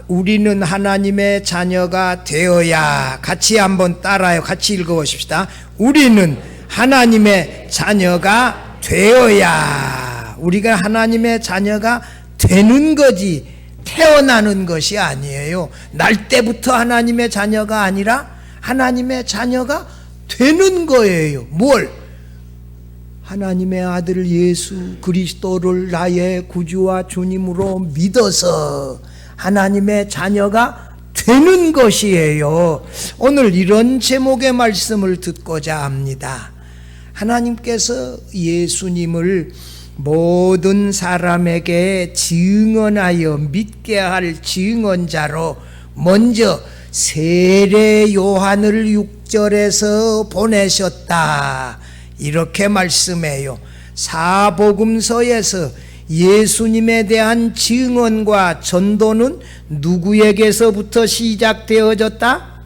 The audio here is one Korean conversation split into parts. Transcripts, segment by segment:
우리는 하나님의 자녀가 되어야. 같이 한번 따라요. 같이 읽어보십시다. 우리는 하나님의 자녀가 되어야. 우리가 하나님의 자녀가 되는 거지 태어나는 것이 아니에요. 날 때부터 하나님의 자녀가 아니라 하나님의 자녀가 되는 거예요. 뭘? 하나님의 아들 예수 그리스도를 나의 구주와 주님으로 믿어서 하나님의 자녀가 되는 것이에요. 오늘 이런 제목의 말씀을 듣고자 합니다. 하나님께서 예수님을 모든 사람에게 증언하여 믿게 할 증언자로 먼저 세례 요한을 6절에서 보내셨다. 이렇게 말씀해요. 사복음서에서 예수님에 대한 증언과 전도는 누구에게서부터 시작되어졌다?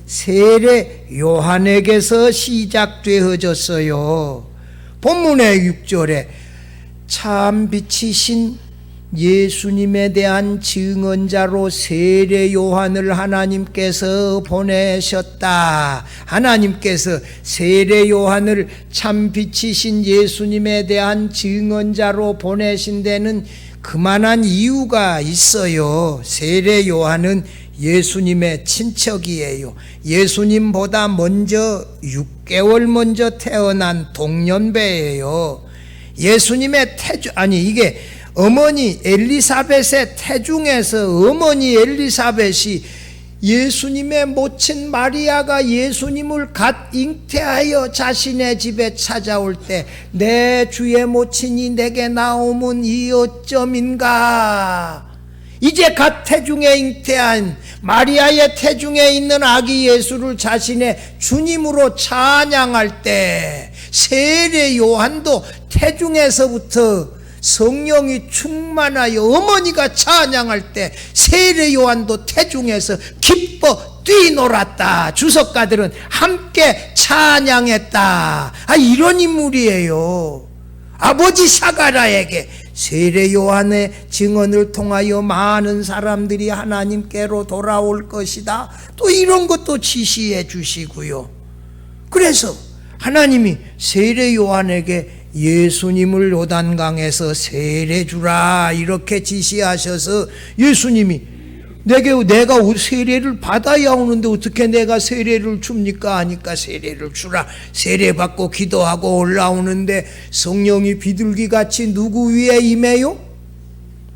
세례 요한에게서 시작되어졌어요. 본문의 6절에 참 빛이신 예수님에 대한 증언자로 세례 요한을 하나님께서 보내셨다. 하나님께서 세례 요한을 참 빛이신 예수님에 대한 증언자로 보내신 데는 그만한 이유가 있어요. 세례 요한은 예수님의 친척이에요. 예수님보다 먼저 6개월 먼저 태어난 동년배예요. 예수님의 이게 어머니 엘리사벳의 태중에서 어머니 엘리사벳이 예수님의 모친 마리아가 예수님을 갓 잉태하여 자신의 집에 찾아올 때 내 주의 모친이 내게 나오면 이 어쩌민가. 이제 갓 태중에 잉태한 마리아의 태중에 있는 아기 예수를 자신의 주님으로 찬양할 때 세례 요한도 태중에서부터 성령이 충만하여 어머니가 찬양할 때 세례 요한도 태중에서 기뻐 뛰놀았다. 주석가들은 함께 찬양했다. 이런 인물이에요. 아버지 사가랴에게 세례 요한의 증언을 통하여 많은 사람들이 하나님께로 돌아올 것이다. 또 이런 것도 지시해 주시고요. 그래서 하나님이 세례 요한에게 예수님을 요단강에서 세례 주라 이렇게 지시하셔서 예수님이 내가 세례를 받아야 오는데 어떻게 내가 세례를 줍니까 하니까 세례를 주라. 세례 받고 기도하고 올라오는데 성령이 비둘기같이 누구 위에 임해요?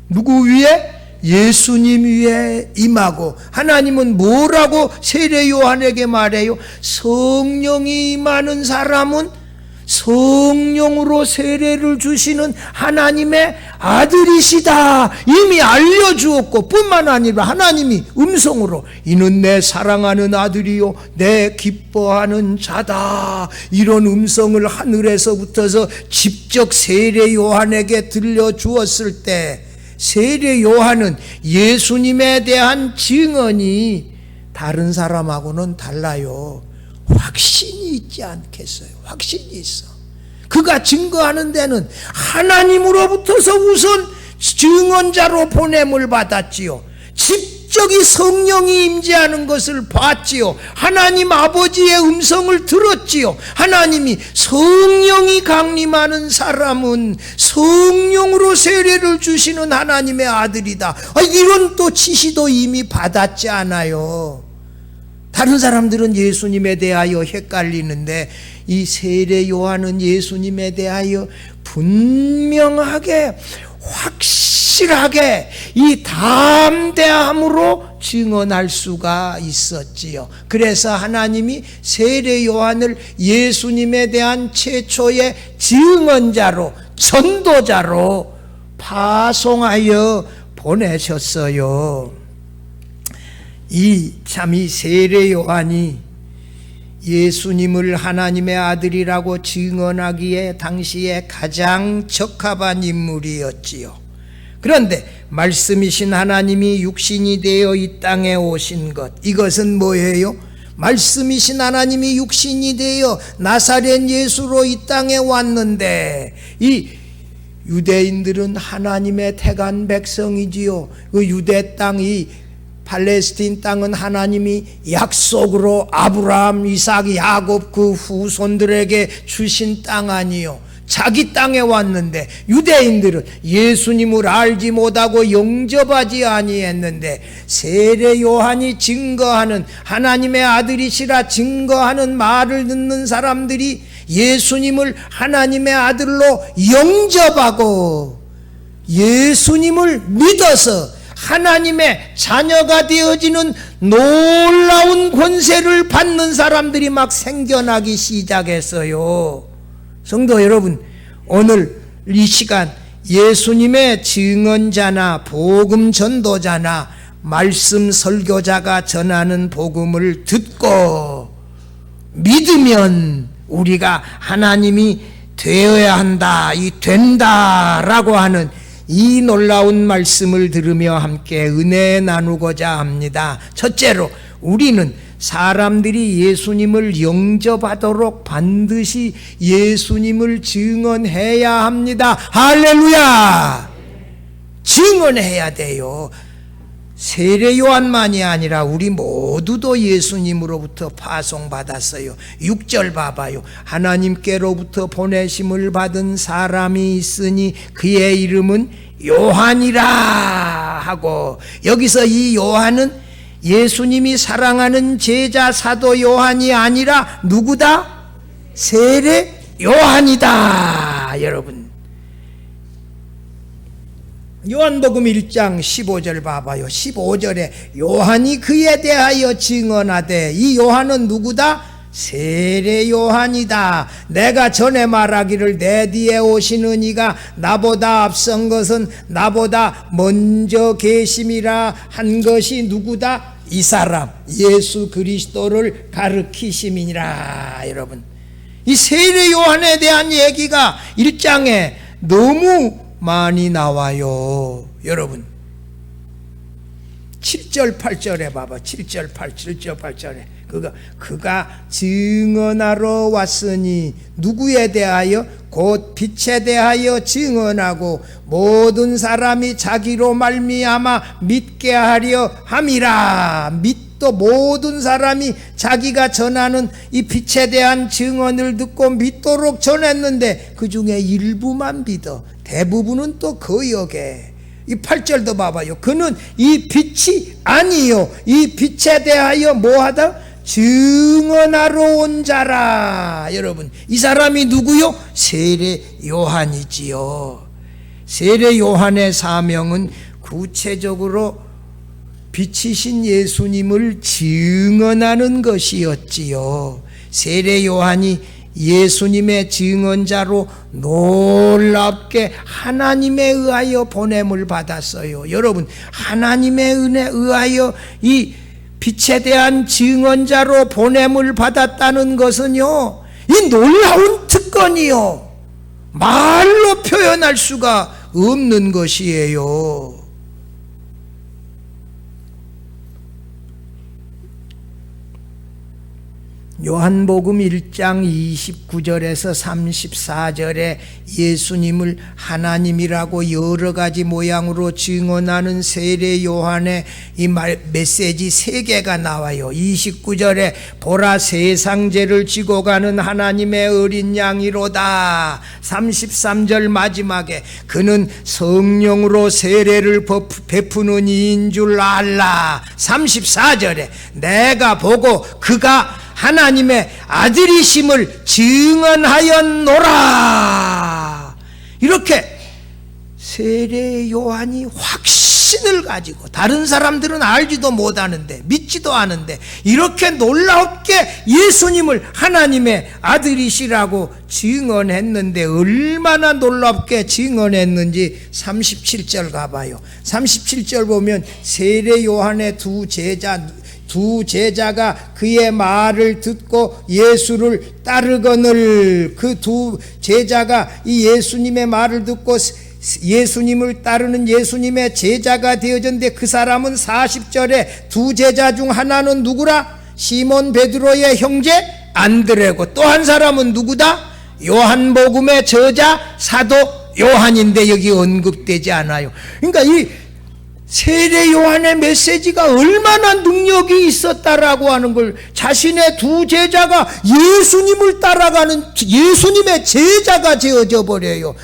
누구 위에? 예수님 위에 임하고. 하나님은 뭐라고 세례 요한에게 말해요? 성령이 임하는 사람은 성령으로 세례를 주시는 하나님의 아들이시다. 이미 알려주었고 뿐만 아니라 하나님이 음성으로 이는 내 사랑하는 아들이요 내 기뻐하는 자다. 이런 음성을 하늘에서부터서 직접 세례 요한에게 들려주었을 때 세례 요한은 예수님에 대한 증언이 다른 사람하고는 달라요. 확신이 있지 않겠어요? 확신이 있어. 그가 증거하는 데는 하나님으로부터서 우선 증언자로 보냄을 받았지요. 직접이 성령이 임재하는 것을 봤지요. 하나님 아버지의 음성을 들었지요. 하나님이 성령이 강림하는 사람은 성령으로 세례를 주시는 하나님의 아들이다. 이런 또 지시도 이미 받았지 않아요. 다른 사람들은 예수님에 대하여 헷갈리는데 이 세례 요한은 예수님에 대하여 분명하게 확실하게 이 담대함으로 증언할 수가 있었지요. 그래서 하나님이 세례 요한을 예수님에 대한 최초의 증언자로 전도자로 파송하여 보내셨어요. 이 세례 요한이 예수님을 하나님의 아들이라고 증언하기에 당시에 가장 적합한 인물이었지요. 그런데 말씀이신 하나님이 육신이 되어 이 땅에 오신 것, 이것은 뭐예요? 말씀이신 하나님이 육신이 되어 나사렛 예수로 이 땅에 왔는데 이 유대인들은 하나님의 택한 백성이지요. 그 유대 땅이, 팔레스틴 땅은 하나님이 약속으로 아브라함, 이삭, 야곱 그 후손들에게 주신 땅 아니요, 자기 땅에 왔는데 유대인들은 예수님을 알지 못하고 영접하지 아니했는데, 세례 요한이 증거하는, 하나님의 아들이시라 증거하는 말을 듣는 사람들이 예수님을 하나님의 아들로 영접하고 예수님을 믿어서 하나님의 자녀가 되어지는 놀라운 권세를 받는 사람들이 막 생겨나기 시작했어요. 성도 여러분, 오늘 이 시간 예수님의 증언자나 복음 전도자나 말씀 설교자가 전하는 복음을 듣고 믿으면 우리가 하나님이 되어야 한다, 이 된다라고 하는 이 놀라운 말씀을 들으며 함께 은혜 나누고자 합니다. 첫째로, 우리는 사람들이 예수님을 영접하도록 반드시 예수님을 증언해야 합니다. 할렐루야! 증언해야 돼요. 세례 요한만이 아니라 우리 모두도 예수님으로부터 파송받았어요. 6절 봐봐요. 하나님께로부터 보내심을 받은 사람이 있으니 그의 이름은 요한이라 하고, 여기서 이 요한은 예수님이 사랑하는 제자 사도 요한이 아니라 누구다? 세례 요한이다. 여러분, 요한복음 1장 15절 봐봐요. 15절에 요한이 그에 대하여 증언하되, 이 요한은 누구다? 세례 요한이다. 내가 전에 말하기를 내 뒤에 오시는 이가 나보다 앞선 것은 나보다 먼저 계심이라 한 것이 누구다? 이 사람 예수 그리스도를 가르치심이니라. 여러분, 이 세례 요한에 대한 얘기가 1장에 너무 많이 나와요. 여러분, 7절 8절에 봐봐. 7절 8절에 그가 증언하러 왔으니 누구에 대하여? 곧 빛에 대하여 증언하고 모든 사람이 자기로 말미암아 믿게 하려 함이라. 또 모든 사람이 자기가 전하는 이 빛에 대한 증언을 듣고 믿도록 전했는데 그 중에 일부만 믿어. 대부분은 또 거역해. 이 8절도 봐봐요. 그는 이 빛이 아니요, 이 빛에 대하여 뭐하다? 증언하러 온 자라. 여러분, 이 사람이 누구요? 세례 요한이지요. 세례 요한의 사명은 구체적으로 빛이신 예수님을 증언하는 것이었지요. 세례 요한이 예수님의 증언자로 놀랍게 하나님에 의하여 보냄을 받았어요. 여러분, 하나님의 은혜에 의하여 이 빛에 대한 증언자로 보냄을 받았다는 것은요, 이 놀라운 특권이요, 말로 표현할 수가 없는 것이에요. 요한복음 1장 29절에서 34절에 예수님을 하나님이라고 여러 가지 모양으로 증언하는 세례 요한의 이 메시지 3개가 나와요. 29절에 보라, 세상 죄를 지고 가는 하나님의 어린 양이로다. 33절 마지막에 그는 성령으로 세례를 베푸는 이인 줄 알라. 34절에 내가 보고 그가 하나님의 아들이심을 증언하였노라. 이렇게 세례 요한이 확신을 가지고, 다른 사람들은 알지도 못하는데 믿지도 않은데 이렇게 놀랍게 예수님을 하나님의 아들이시라고 증언했는데, 얼마나 놀랍게 증언했는지 37절 가봐요. 37절 보면 세례 요한의 두 제자가 그의 말을 듣고 예수를 따르거늘. 그 두 제자가 이 예수님의 말을 듣고 예수님을 따르는 예수님의 제자가 되어졌는데, 그 사람은 40절에 두 제자 중 하나는 누구라? 시몬 베드로의 형제 안드레고, 또 한 사람은 누구다? 요한복음의 저자 사도 요한인데 여기 언급되지 않아요. 그러니까 이 세례 요한의 메시지가 얼마나 능력이 있었다라고 하는 걸 자신의 두 제자가 예수님을 따라가는 예수님의 제자가 되어져 버려요.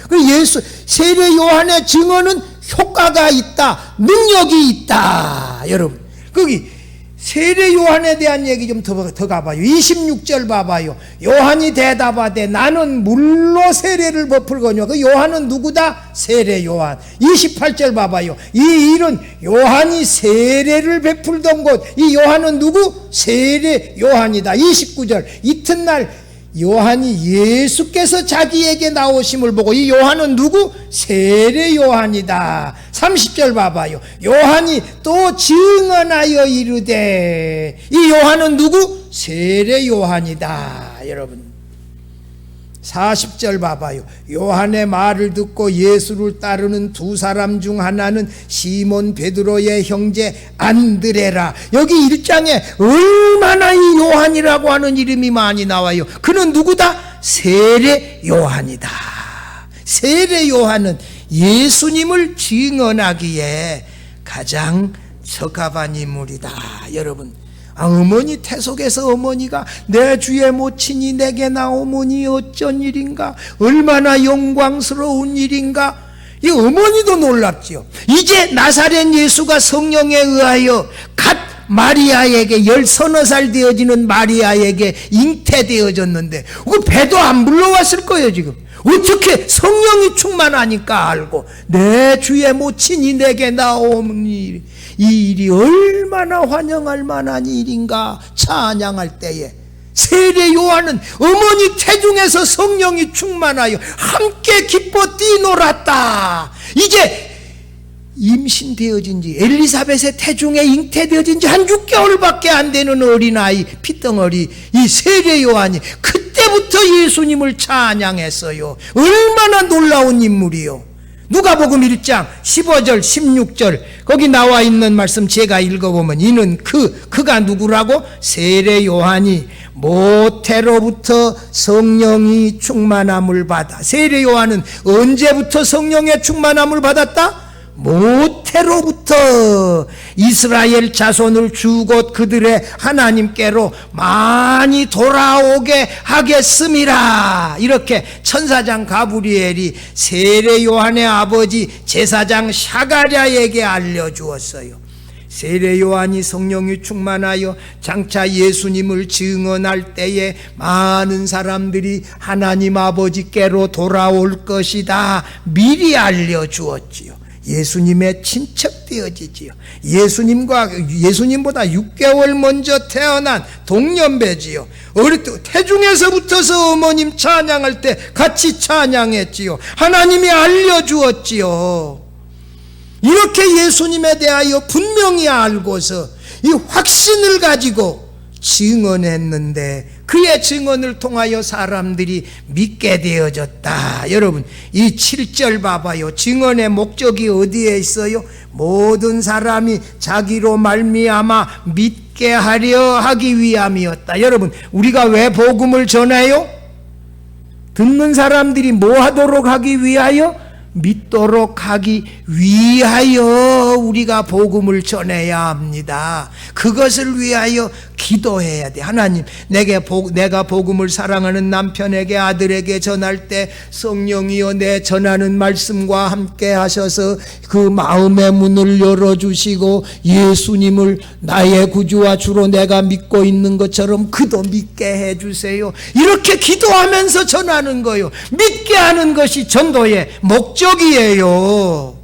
세례 요한의 증언은 효과가 있다, 능력이 있다. 여러분, 거기 세례 요한에 대한 얘기 좀 더 가봐요. 26절 봐봐요. 요한이 대답하되 나는 물로 세례를 베풀거니와. 그 요한은 누구다? 세례 요한. 28절 봐봐요. 이 일은 요한이 세례를 베풀던 곳. 이 요한은 누구? 세례 요한이다. 29절 이튿날 요한이 예수께서 자기에게 나오심을 보고, 이 요한은 누구? 세례 요한이다. 30절 봐봐요. 요한이 또 증언하여 이르되, 이 요한은 누구? 세례 요한이다. 여러분 40절 봐봐요. 요한의 말을 듣고 예수를 따르는 두 사람 중 하나는 시몬 베드로의 형제 안드레라. 여기 1장에 얼마나 이 요한이라고 하는 이름이 많이 나와요. 그는 누구다? 세례 요한이다. 세례 요한은 예수님을 증언하기에 가장 적합한 인물이다. 여러분, 어머니 태속에서 어머니가 내 주의 모친이 내게 나오머니 어쩐 일인가, 얼마나 영광스러운 일인가. 이 어머니도 놀랍지요. 이제 나사렛 예수가 성령에 의하여 갓 마리아에게 10서너 되어지는 마리아에게 잉태되어졌는데 그 배도 안 불러왔을 거예요. 지금 어떻게 성령이 충만하니까 알고 내 주의 모친이 내게 나오니 이 일이 얼마나 환영할 만한 일인가 찬양할 때에 세례 요한은 어머니 태중에서 성령이 충만하여 함께 기뻐 뛰놀았다. 이제 임신되어진 지, 엘리사벳의 태중에 잉태되어진 지 한 6개월밖에 안 되는 어린아이, 핏덩어리 이 세례 요한이 그때부터 예수님을 찬양했어요. 얼마나 놀라운 인물이요. 누가복음 1장 15절 16절 거기 나와 있는 말씀 제가 읽어보면, 이는 그가 누구라고? 세례 요한이 모태로부터 성령이 충만함을 받아. 세례 요한은 언제부터 성령의 충만함을 받았다? 모태로부터 이스라엘 자손을 주곧 그들의 하나님께로 많이 돌아오게 하겠음이라. 이렇게 천사장 가브리엘이 세례 요한의 아버지 제사장 샤가랴에게 알려주었어요. 세례 요한이 성령이 충만하여 장차 예수님을 증언할 때에 많은 사람들이 하나님 아버지께로 돌아올 것이다 미리 알려주었지요. 예수님의 친척되어지지요. 예수님보다 6개월 먼저 태어난 동년배지요. 태중에서부터서 어머님 찬양할 때 같이 찬양했지요. 하나님이 알려주었지요. 이렇게 예수님에 대하여 분명히 알고서 이 확신을 가지고 증언했는데 그의 증언을 통하여 사람들이 믿게 되어졌다. 여러분, 이 7절 봐봐요. 증언의 목적이 어디에 있어요? 모든 사람이 자기로 말미암아 믿게 하려 하기 위함이었다. 여러분, 우리가 왜 복음을 전해요? 듣는 사람들이 뭐 하도록 하기 위하여? 믿도록 하기 위하여 우리가 복음을 전해야 합니다. 그것을 위하여 기도해야 돼. 하나님, 내가 복음을 사랑하는 남편에게, 아들에게 전할 때 성령이여 내 전하는 말씀과 함께 하셔서 그 마음의 문을 열어주시고 예수님을 나의 구주와 주로 내가 믿고 있는 것처럼 그도 믿게 해주세요. 이렇게 기도하면서 전하는 거예요. 믿게 하는 것이 전도의 목적이에요.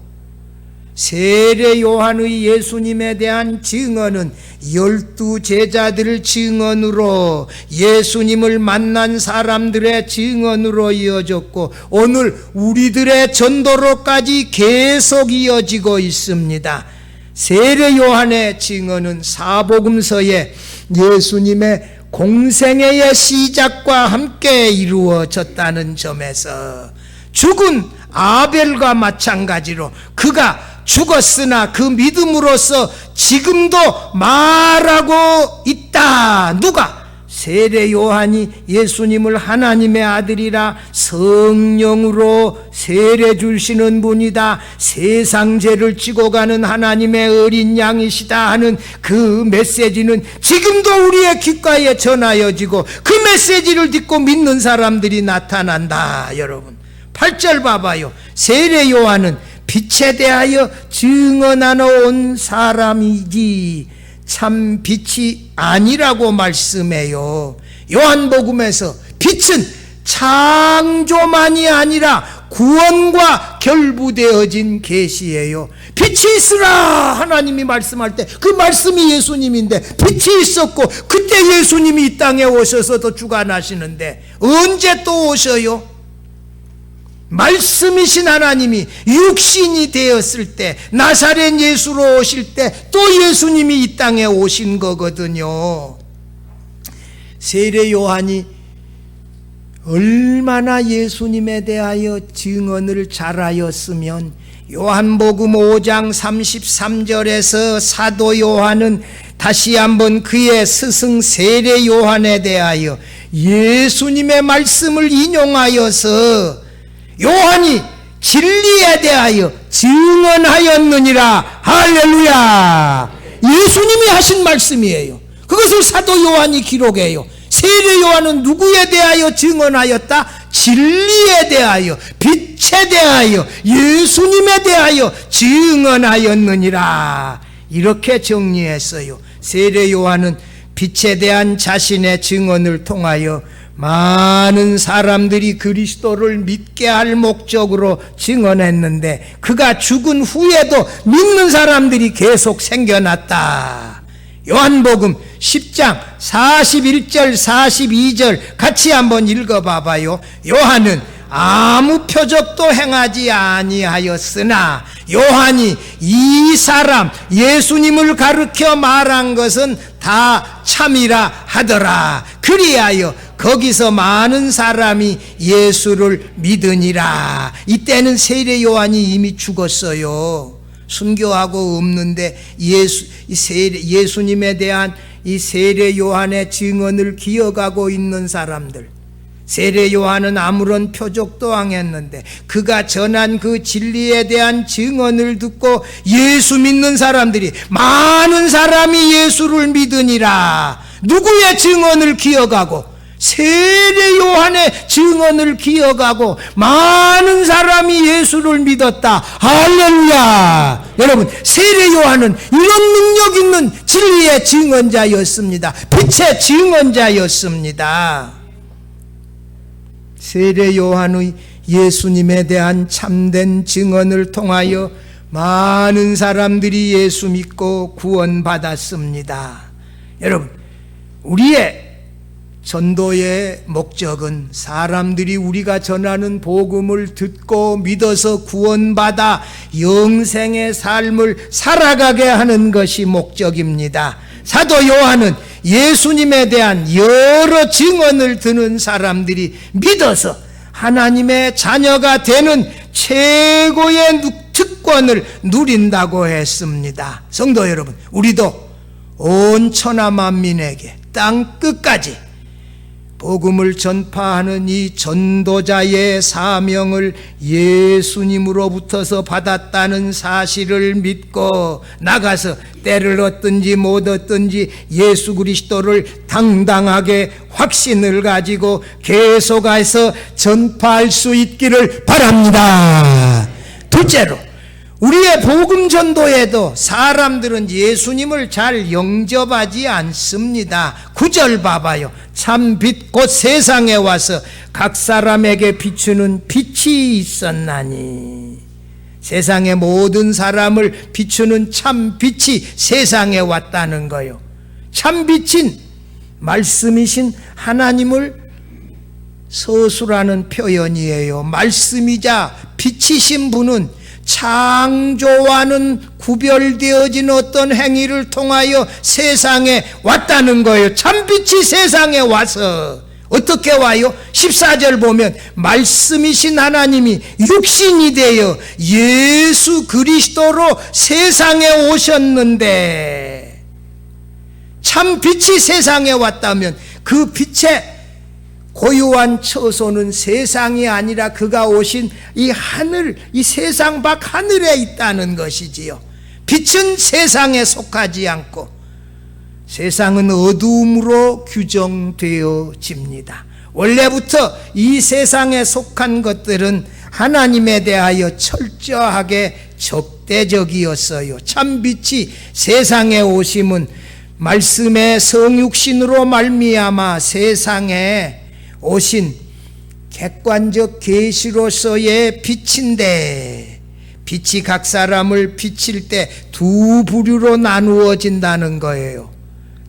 세례 요한의 예수님에 대한 증언은 12 제자들 증언으로, 예수님을 만난 사람들의 증언으로 이어졌고 오늘 우리들의 전도로까지 계속 이어지고 있습니다. 세례 요한의 증언은 사복음서에 예수님의 공생애의 시작과 함께 이루어졌다는 점에서 죽은 아벨과 마찬가지로 그가 죽었으나 그 믿음으로써 지금도 말하고 있다. 누가? 세례 요한이 예수님을 하나님의 아들이라 성령으로 세례 주시는 분이다, 세상 죄를 지고 가는 하나님의 어린 양이시다 하는 그 메시지는 지금도 우리의 귓가에 전하여지고 그 메시지를 듣고 믿는 사람들이 나타난다. 여러분 8절 봐봐요. 세례 요한은 빛에 대하여 증언하러 온 사람이지 참 빛이 아니라고 말씀해요. 요한복음에서 빛은 창조만이 아니라 구원과 결부되어진 계시예요. 빛이 있으라 하나님이 말씀할 때 그 말씀이 예수님인데 빛이 있었고 그때 예수님이 이 땅에 오셔서 또 주관하시는데 언제 또 오셔요? 말씀이신 하나님이 육신이 되었을 때 나사렛 예수로 오실 때 또 예수님이 이 땅에 오신 거거든요. 세례 요한이 얼마나 예수님에 대하여 증언을 잘하였으면 요한복음 5장 33절에서 사도 요한은 다시 한번 그의 스승 세례 요한에 대하여 예수님의 말씀을 인용하여서 요한이 진리에 대하여 증언하였느니라. 할렐루야. 예수님이 하신 말씀이에요. 그것을 사도 요한이 기록해요. 세례 요한은 누구에 대하여 증언하였다? 진리에 대하여, 빛에 대하여, 예수님에 대하여 증언하였느니라. 이렇게 정리했어요. 세례 요한은 빛에 대한 자신의 증언을 통하여 많은 사람들이 그리스도를 믿게 할 목적으로 증언했는데 그가 죽은 후에도 믿는 사람들이 계속 생겨났다. 요한복음 10장 41절 42절 같이 한번 읽어봐봐요. 요한은 아무 표적도 행하지 아니하였으나 요한이 이 사람 예수님을 가르쳐 말한 것은 다 참이라 하더라. 그리하여 거기서 많은 사람이 예수를 믿으니라. 이때는 세례 요한이 이미 죽었어요. 순교하고 없는데 예수님에 대한 이 세례 요한의 증언을 기억하고 있는 사람들, 세례 요한은 아무런 표적도 안 했는데 그가 전한 그 진리에 대한 증언을 듣고 예수 믿는 사람들이 많은 사람이 예수를 믿으니라. 누구의 증언을 기억하고? 세례 요한의 증언을 기억하고 많은 사람이 예수를 믿었다. 할렐루야. 여러분 세례 요한은 이런 능력 있는 진리의 증언자였습니다. 빛의 증언자였습니다. 세례 요한의 예수님에 대한 참된 증언을 통하여 많은 사람들이 예수 믿고 구원받았습니다. 여러분 우리의 전도의 목적은 사람들이 우리가 전하는 복음을 듣고 믿어서 구원받아 영생의 삶을 살아가게 하는 것이 목적입니다. 사도 요한은 예수님에 대한 여러 증언을 듣는 사람들이 믿어서 하나님의 자녀가 되는 최고의 특권을 누린다고 했습니다. 성도 여러분, 우리도 온 천하 만민에게 땅 끝까지 복음을 전파하는 이 전도자의 사명을 예수님으로부터서 받았다는 사실을 믿고 나가서 때를 얻든지 못 얻든지 예수 그리스도를 당당하게 확신을 가지고 계속해서 전파할 수 있기를 바랍니다. 둘째로 우리의 복음 전도에도 사람들은 예수님을 잘 영접하지 않습니다. 9절 봐봐요. 참 빛 곧 세상에 와서 각 사람에게 비추는 빛이 있었나니. 세상의 모든 사람을 비추는 참 빛이 세상에 왔다는 거요. 참 빛인 말씀이신 하나님을 서술하는 표현이에요. 말씀이자 빛이신 분은 창조와는 구별되어진 어떤 행위를 통하여 세상에 왔다는 거예요. 참빛이 세상에 와서 어떻게 와요? 14절 보면 말씀이신 하나님이 육신이 되어 예수 그리스도로 세상에 오셨는데, 참빛이 세상에 왔다면 그 빛의 고유한 처소는 세상이 아니라 그가 오신 이 하늘, 이 세상 밖 하늘에 있다는 것이지요. 빛은 세상에 속하지 않고 세상은 어두움으로 규정되어집니다. 원래부터 이 세상에 속한 것들은 하나님에 대하여 철저하게 적대적이었어요. 참빛이 세상에 오심은 말씀의 성육신으로 말미암아 세상에 오신 객관적 계시로서의 빛인데, 빛이 각 사람을 비칠 때 두 부류로 나누어진다는 거예요.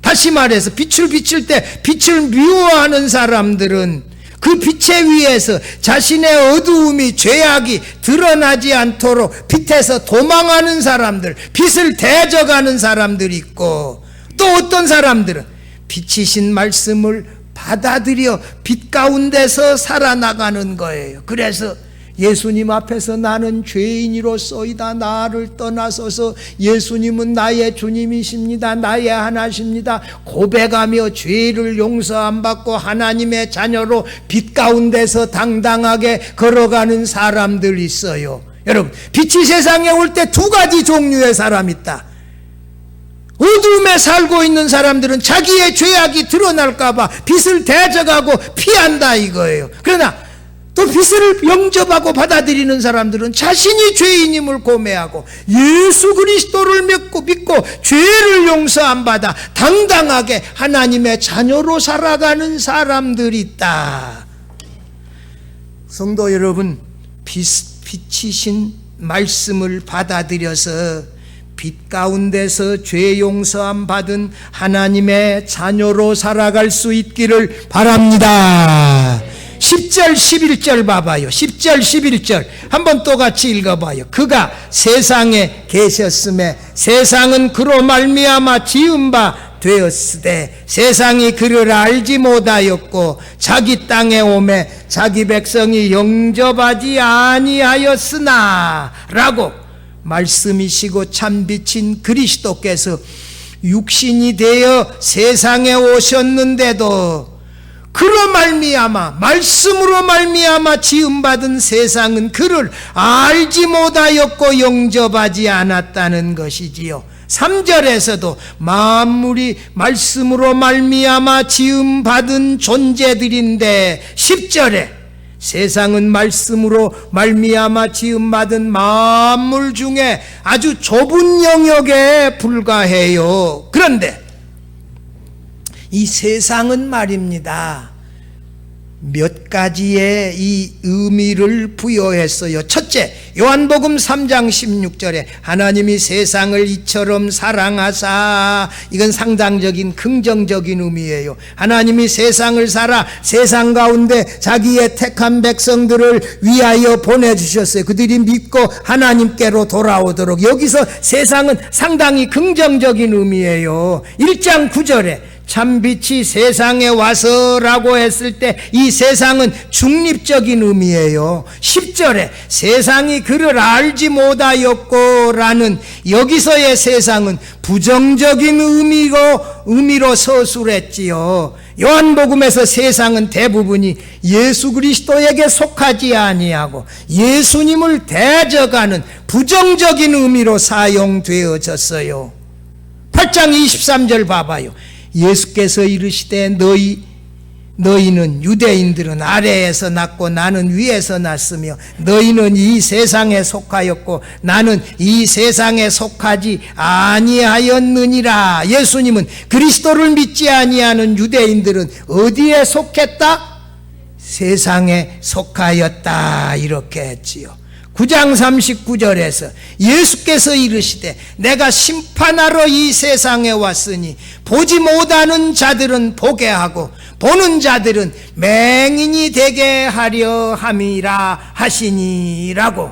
다시 말해서 빛을 비칠 때 빛을 미워하는 사람들은 그 빛의 위에서 자신의 어두움이, 죄악이 드러나지 않도록 빛에서 도망하는 사람들, 빛을 대적하는 사람들이 있고, 또 어떤 사람들은 빛이신 말씀을 받아들여 빛 가운데서 살아나가는 거예요. 그래서 예수님 앞에서 나는 죄인이로소이다, 나를 떠나소서, 예수님은 나의 주님이십니다, 나의 하나십니다 고백하며 죄를 용서 안 받고 하나님의 자녀로 빛 가운데서 당당하게 걸어가는 사람들이 있어요. 여러분, 빛이 세상에 올 때 두 가지 종류의 사람이 있다. 어두움에 살고 있는 사람들은 자기의 죄악이 드러날까봐 빛을 대적하고 피한다 이거예요. 그러나 또 빛을 영접하고 받아들이는 사람들은 자신이 죄인임을 고백하고 예수 그리스도를 믿고 죄를 용서 안 받아 당당하게 하나님의 자녀로 살아가는 사람들이 있다. 성도 여러분, 빛이신 말씀을 받아들여서 빛 가운데서 죄 용서함 받은 하나님의 자녀로 살아갈 수 있기를 바랍니다. 10절 11절 봐봐요. 10절 11절 한번 또 같이 읽어봐요. 그가 세상에 계셨음에 세상은 그로 말미암아 지은 바 되었으되 세상이 그를 알지 못하였고 자기 땅에 오매 자기 백성이 영접하지 아니하였으나 라고 말씀이시고 참빛인 그리스도께서 육신이 되어 세상에 오셨는데도 그로 말미암아, 말씀으로 말미암아 지음받은 세상은 그를 알지 못하였고 영접하지 않았다는 것이지요. 3절에서도 만물이 말씀으로 말미암아 지음받은 존재들인데 10절에 세상은 말씀으로 말미암아 지음받은 만물 중에 아주 좁은 영역에 불과해요. 그런데 이 세상은 말입니다, 몇 가지의 이 의미를 부여했어요. 첫째, 요한복음 3장 16절에 하나님이 세상을 이처럼 사랑하사, 이건 상당적인 긍정적인 의미예요. 하나님이 세상을 살아 세상 가운데 자기의 택한 백성들을 위하여 보내주셨어요. 그들이 믿고 하나님께로 돌아오도록. 여기서 세상은 상당히 긍정적인 의미예요. 1장 9절에 참빛이 세상에 와서라고 했을 때 이 세상은 중립적인 의미예요. 10절에 세상이 그를 알지 못하였고 라는 여기서의 세상은 부정적인 의미로 서술했지요. 요한복음에서 세상은 대부분이 예수 그리스도에게 속하지 아니하고 예수님을 대적하는 부정적인 의미로 사용되어졌어요. 8장 23절 봐봐요. 예수께서 이르시되 너희는 유대인들은 아래에서 났고 나는 위에서 났으며 너희는 이 세상에 속하였고 나는 이 세상에 속하지 아니하였느니라. 예수님은 그리스도를 믿지 아니하는 유대인들은 어디에 속했다? 세상에 속하였다 이렇게 했지요. 9장 39절에서 예수께서 이르시되 내가 심판하러 이 세상에 왔으니 보지 못하는 자들은 보게 하고 보는 자들은 맹인이 되게 하려 함이라 하시니라고.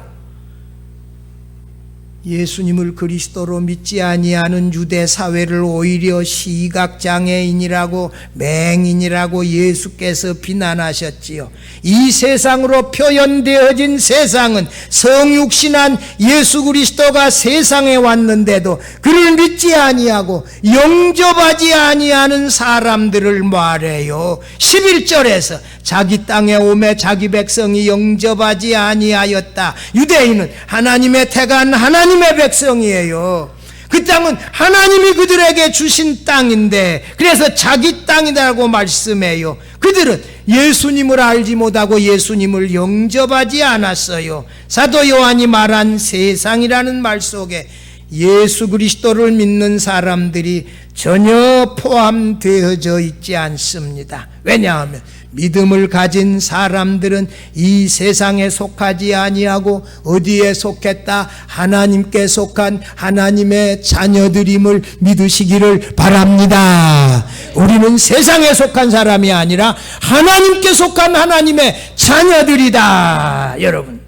예수님을 그리스도로 믿지 아니하는 유대 사회를 오히려 시각장애인이라고 맹인이라고 예수께서 비난하셨지요. 이 세상으로 표현되어진 세상은 성육신한 예수 그리스도가 세상에 왔는데도 그를 믿지 아니하고 영접하지 아니하는 사람들을 말해요. 11절에서 자기 땅에 오매 자기 백성이 영접하지 아니하였다. 유대인은 하나님의 택한 하나님의 백성이에요. 그 땅은 하나님이 그들에게 주신 땅인데 그래서 자기 땅이라고 말씀해요. 그들은 예수님을 알지 못하고 예수님을 영접하지 않았어요. 사도 요한이 말한 세상이라는 말 속에 예수 그리스도를 믿는 사람들이 전혀 포함되어져 있지 않습니다. 왜냐하면 믿음을 가진 사람들은 이 세상에 속하지 아니하고 어디에 속했다? 하나님께 속한 하나님의 자녀들임을 믿으시기를 바랍니다. 우리는 세상에 속한 사람이 아니라 하나님께 속한 하나님의 자녀들이다. 여러분,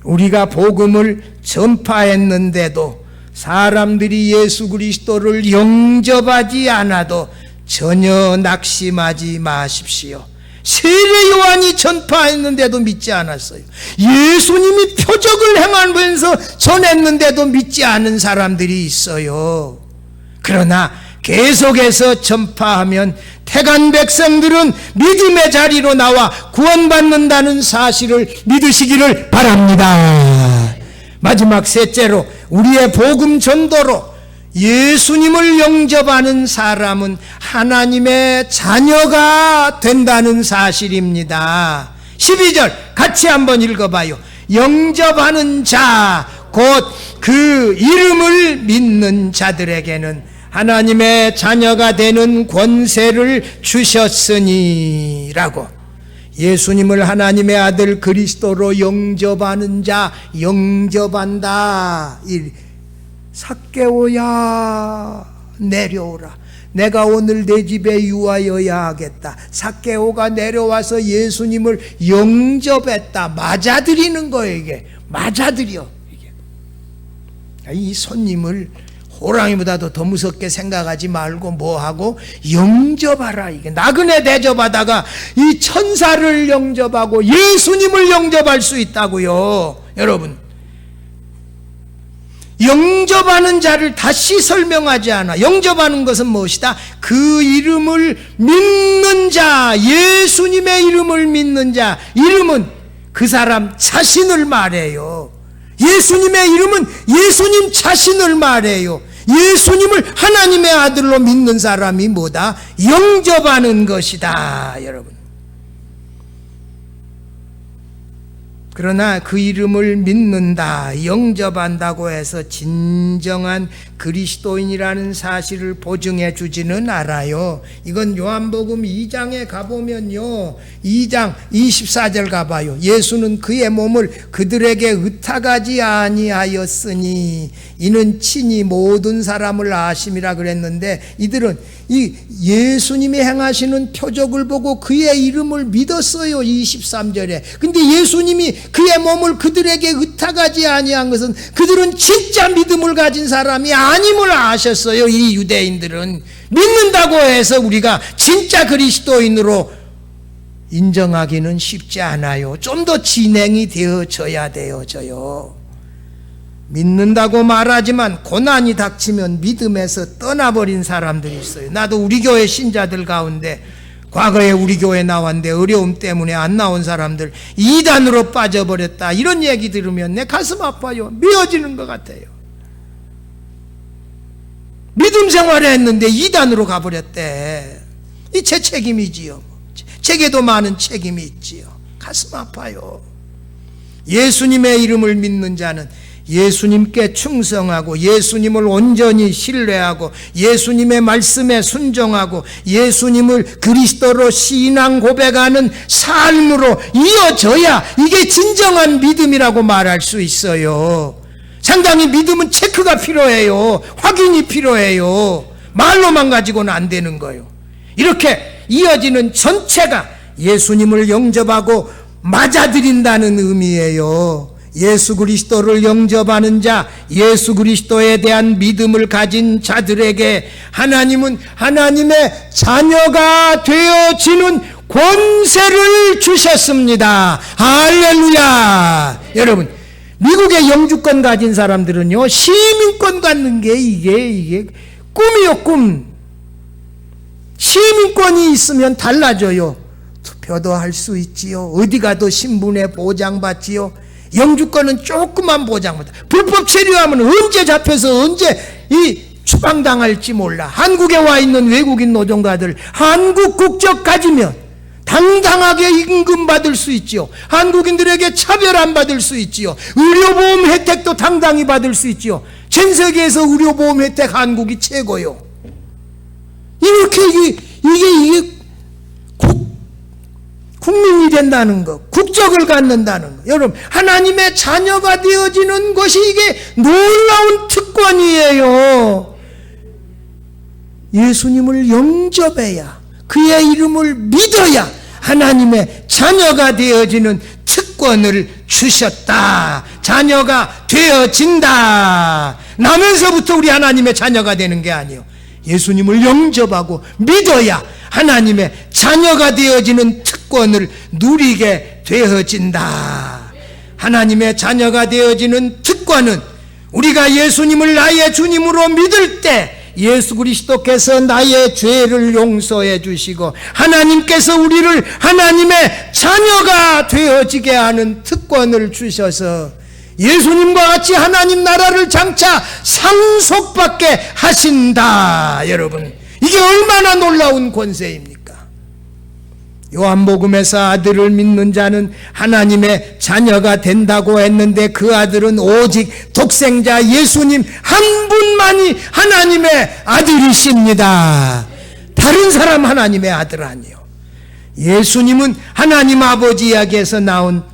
우리가 복음을 전파했는데도 사람들이 예수 그리스도를 영접하지 않아도 전혀 낙심하지 마십시오. 세례 요한이 전파했는데도 믿지 않았어요. 예수님이 표적을 행하면서 전했는데도 믿지 않은 사람들이 있어요. 그러나 계속해서 전파하면 택한 백성들은 믿음의 자리로 나와 구원받는다는 사실을 믿으시기를 바랍니다. 마지막 셋째로, 우리의 복음 전도로 예수님을 영접하는 사람은 하나님의 자녀가 된다는 사실입니다. 12절 같이 한번 읽어봐요. 영접하는 자, 곧 그 이름을 믿는 자들에게는 하나님의 자녀가 되는 권세를 주셨으니 라고. 예수님을 하나님의 아들 그리스도로 영접하는 자, 영접한다. 삭개오야 내려오라. 내가 오늘 내 집에 유하여야 하겠다. 삭개오가 내려와서 예수님을 영접했다. 맞아들이는 거예요. 이게 맞아들여. 이 손님을 호랑이보다도 더 무섭게 생각하지 말고 뭐하고 영접하라. 이게 나그네 대접하다가 이 천사를 영접하고 예수님을 영접할 수 있다고요. 여러분, 영접하는 자를 다시 설명하지 않아. 영접하는 것은 무엇이다? 그 이름을 믿는 자, 예수님의 이름을 믿는 자. 이름은 그 사람 자신을 말해요. 예수님의 이름은 예수님 자신을 말해요. 예수님을 하나님의 아들로 믿는 사람이 뭐다? 영접하는 것이다. 여러분, 그러나 그 이름을 믿는다, 영접한다고 해서 진정한 그리스도인이라는 사실을 보증해 주지는 않아요. 이건 요한복음 2장에 가보면요, 2장 24절 가봐요. 예수는 그의 몸을 그들에게 의탁하지 아니하였으니 이는 친히 모든 사람을 아심이라 그랬는데, 이들은 이 예수님이 행하시는 표적을 보고 그의 이름을 믿었어요. 23절에. 근데 예수님이 그의 몸을 그들에게 의탁하지 아니한 것은 그들은 진짜 믿음을 가진 사람이 아님을 아셨어요. 이 유대인들은 믿는다고 해서 우리가 진짜 그리스도인으로 인정하기는 쉽지 않아요. 좀 더 진행이 되어져야 되어져요. 믿는다고 말하지만 고난이 닥치면 믿음에서 떠나버린 사람들이 있어요. 나도 우리 교회 신자들 가운데 과거에 우리 교회 나왔는데 어려움 때문에 안 나온 사람들 이단으로 빠져버렸다, 이런 얘기 들으면 내 가슴 아파요. 미어지는 것 같아요. 믿음 생활을 했는데 이단으로 가버렸대. 이 제 책임이지요. 제게도 많은 책임이 있지요. 가슴 아파요. 예수님의 이름을 믿는 자는 예수님께 충성하고 예수님을 온전히 신뢰하고 예수님의 말씀에 순종하고 예수님을 그리스도로 신앙 고백하는 삶으로 이어져야 이게 진정한 믿음이라고 말할 수 있어요. 상당히 믿음은 체크가 필요해요. 확인이 필요해요. 말로만 가지고는 안 되는 거예요. 이렇게 이어지는 전체가 예수님을 영접하고 맞아들인다는 의미예요. 예수 그리스도를 영접하는 자, 예수 그리스도에 대한 믿음을 가진 자들에게 하나님은 하나님의 자녀가 되어지는 권세를 주셨습니다. 할렐루야. 여러분, 미국의 영주권 가진 사람들은요, 시민권 갖는 게 이게 꿈이요, 꿈. 시민권이 있으면 달라져요. 투표도 할 수 있지요. 어디 가도 신분에 보장받지요. 영주권은 조그만 보장받아. 불법 체류하면 언제 잡혀서 언제 추방당할지 몰라. 한국에 와 있는 외국인 노동자들 한국 국적 가지면 당당하게 임금 받을 수 있지요. 한국인들에게 차별 안 받을 수 있지요. 의료보험 혜택도 당당히 받을 수 있지요. 전 세계에서 의료보험 혜택 한국이 최고요. 이렇게 이게 국민이 된다는 것, 국적을 갖는다는 것. 여러분, 하나님의 자녀가 되어지는 것이 이게 놀라운 특권이에요. 예수님을 영접해야, 그의 이름을 믿어야 하나님의 자녀가 되어지는 특권을 주셨다. 자녀가 되어진다. 나면서부터 우리 하나님의 자녀가 되는 게 아니에요. 예수님을 영접하고 믿어야 하나님의 자녀가 되어지는 특권을 누리게 되어진다. 하나님의 자녀가 되어지는 특권은 우리가 예수님을 나의 주님으로 믿을 때 예수 그리스도께서 나의 죄를 용서해 주시고 하나님께서 우리를 하나님의 자녀가 되어지게 하는 특권을 주셔서 예수님과 같이 하나님 나라를 장차 상속받게 하신다. 여러분, 이게 얼마나 놀라운 권세입니까? 요한복음에서 아들을 믿는 자는 하나님의 자녀가 된다고 했는데 그 아들은 오직 독생자 예수님 한 분만이 하나님의 아들이십니다. 다른 사람 하나님의 아들 아니요. 예수님은 하나님 아버지 이야기에서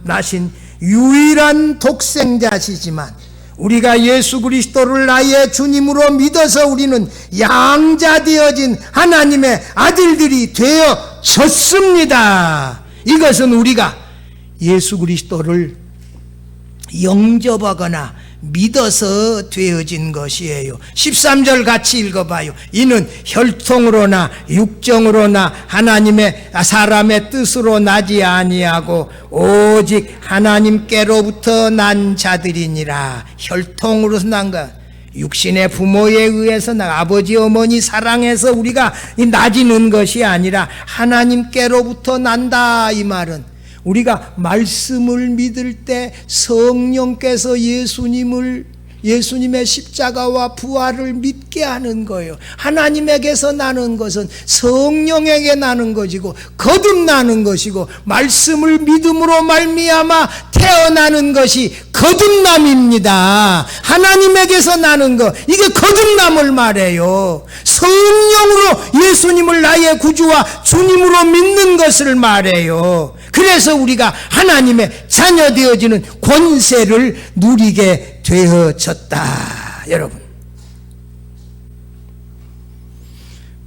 나신 유일한 독생자시지만 우리가 예수 그리스도를 나의 주님으로 믿어서 우리는 양자되어진 하나님의 아들들이 되어졌습니다. 이것은 우리가 예수 그리스도를 영접하거나 믿어서 되어진 것이에요. 13절 같이 읽어봐요. 이는 혈통으로나 육정으로나 하나님의 사람의 뜻으로 나지 아니하고 오직 하나님께로부터 난 자들이니라. 혈통으로서 난 것, 육신의 부모에 의해서 아버지 어머니 사랑해서 우리가 나지는 것이 아니라 하나님께로부터 난다. 이 말은 우리가 말씀을 믿을 때 성령께서 예수님의 십자가와 부활을 믿게 하는 거예요. 하나님에게서 나는 것은 성령에게 나는 것이고 거듭나는 것이고 말씀을 믿음으로 말미암아 태어나는 것이 거듭남입니다. 하나님에게서 나는 것, 이게 거듭남을 말해요. 성령으로 예수님을 나의 구주와 주님으로 믿는 것을 말해요. 그래서 우리가 하나님의 자녀 되어지는 권세를 누리게 되어졌다. 여러분,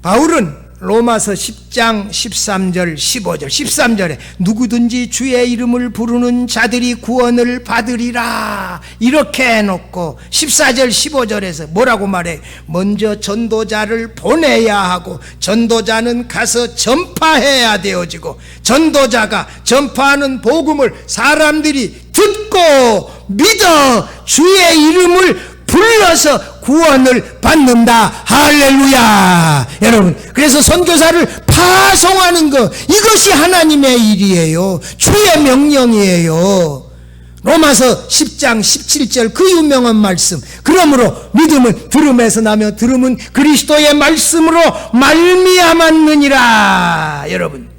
바울은 로마서 10장 13절 15절 13절에 누구든지 주의 이름을 부르는 자들이 구원을 받으리라 이렇게 해놓고 14절 15절에서 뭐라고 말해? 먼저 전도자를 보내야 하고 전도자는 가서 전파해야 되어지고 전도자가 전파하는 복음을 사람들이 듣고 믿어 주의 이름을 불러서 구원을 받는다. 할렐루야. 여러분, 그래서 선교사를 파송하는 것, 이것이 하나님의 일이에요. 주의 명령이에요. 로마서 10장 17절 그 유명한 말씀. 그러므로 믿음은 들음에서 나며 들음은 그리스도의 말씀으로 말미암았느니라. 여러분,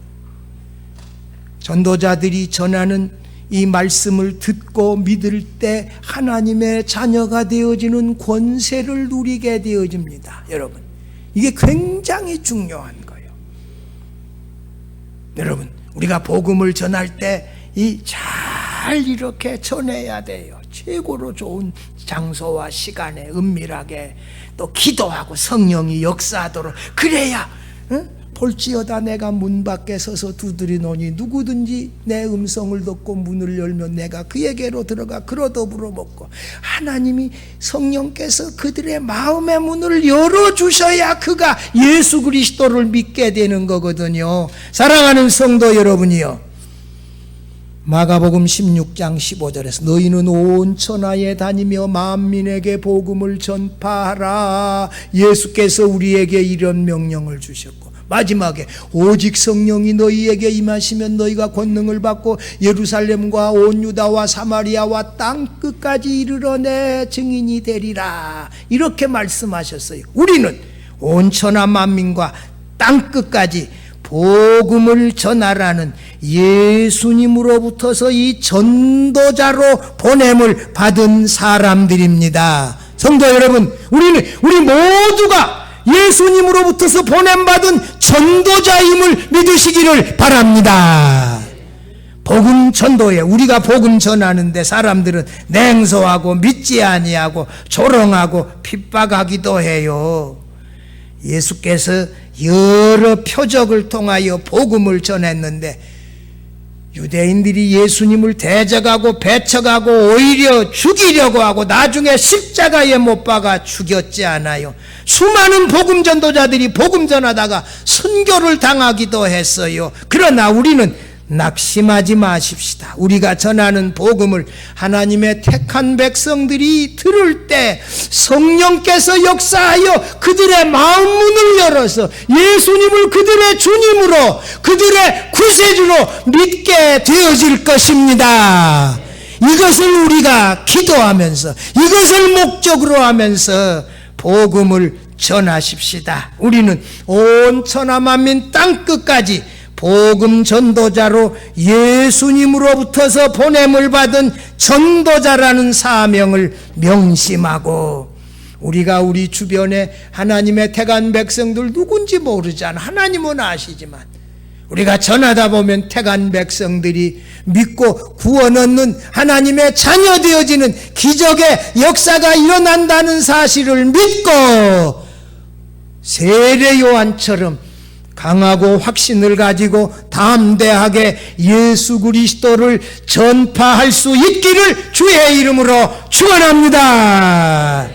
전도자들이 전하는 이 말씀을 듣고 믿을 때 하나님의 자녀가 되어지는 권세를 누리게 되어집니다. 여러분, 이게 굉장히 중요한 거예요. 여러분, 우리가 복음을 전할 때 잘 이렇게 전해야 돼요. 최고로 좋은 장소와 시간에 은밀하게 또 기도하고 성령이 역사하도록. 그래야 볼지어다 내가 문 밖에 서서 두드리노니 누구든지 내 음성을 듣고 문을 열면 내가 그에게로 들어가 그로 더불어 먹고. 하나님이 성령께서 그들의 마음의 문을 열어주셔야 그가 예수 그리스도를 믿게 되는 거거든요. 사랑하는 성도 여러분이요, 마가복음 16장 15절에서 너희는 온 천하에 다니며 만민에게 복음을 전파하라. 예수께서 우리에게 이런 명령을 주셨고, 마지막에 오직 성령이 너희에게 임하시면 너희가 권능을 받고 예루살렘과 온 유다와 사마리아와 땅 끝까지 이르러 내 증인이 되리라. 이렇게 말씀하셨어요. 우리는 온 천하 만민과 땅 끝까지 복음을 전하라는 예수님으로부터서 이 전도자로 보냄을 받은 사람들입니다. 성도 여러분, 우리 모두가 예수님으로부터서 보냄받은 전도자임을 믿으시기를 바랍니다. 복음 전도에, 우리가 복음 전하는데 사람들은 냉소하고 믿지 아니하고 조롱하고 핍박하기도 해요. 예수께서 여러 표적을 통하여 복음을 전했는데 유대인들이 예수님을 대적하고 배척하고 오히려 죽이려고 하고 나중에 십자가에 못 박아 죽였지 않아요. 수많은 복음 전도자들이 복음 전하다가 순교를 당하기도 했어요. 그러나 우리는 낙심하지 마십시다. 우리가 전하는 복음을 하나님의 택한 백성들이 들을 때 성령께서 역사하여 그들의 마음 문을 열어서 예수님을 그들의 주님으로, 그들의 구세주로 믿게 되어질 것입니다. 이것을 우리가 기도하면서, 이것을 목적으로 하면서 복음을 전하십시다. 우리는 온 천하 만민 땅 끝까지 복음 전도자로 예수님으로부터서 보냄을 받은 전도자라는 사명을 명심하고, 우리가 우리 주변에 하나님의 택한 백성들 누군지 모르잖아. 하나님은 아시지만 우리가 전하다 보면 택한 백성들이 믿고 구원 얻는 하나님의 자녀 되어지는 기적의 역사가 일어난다는 사실을 믿고 세례 요한처럼 강하고 확신을 가지고 담대하게 예수 그리스도를 전파할 수 있기를 주의 이름으로 축원합니다.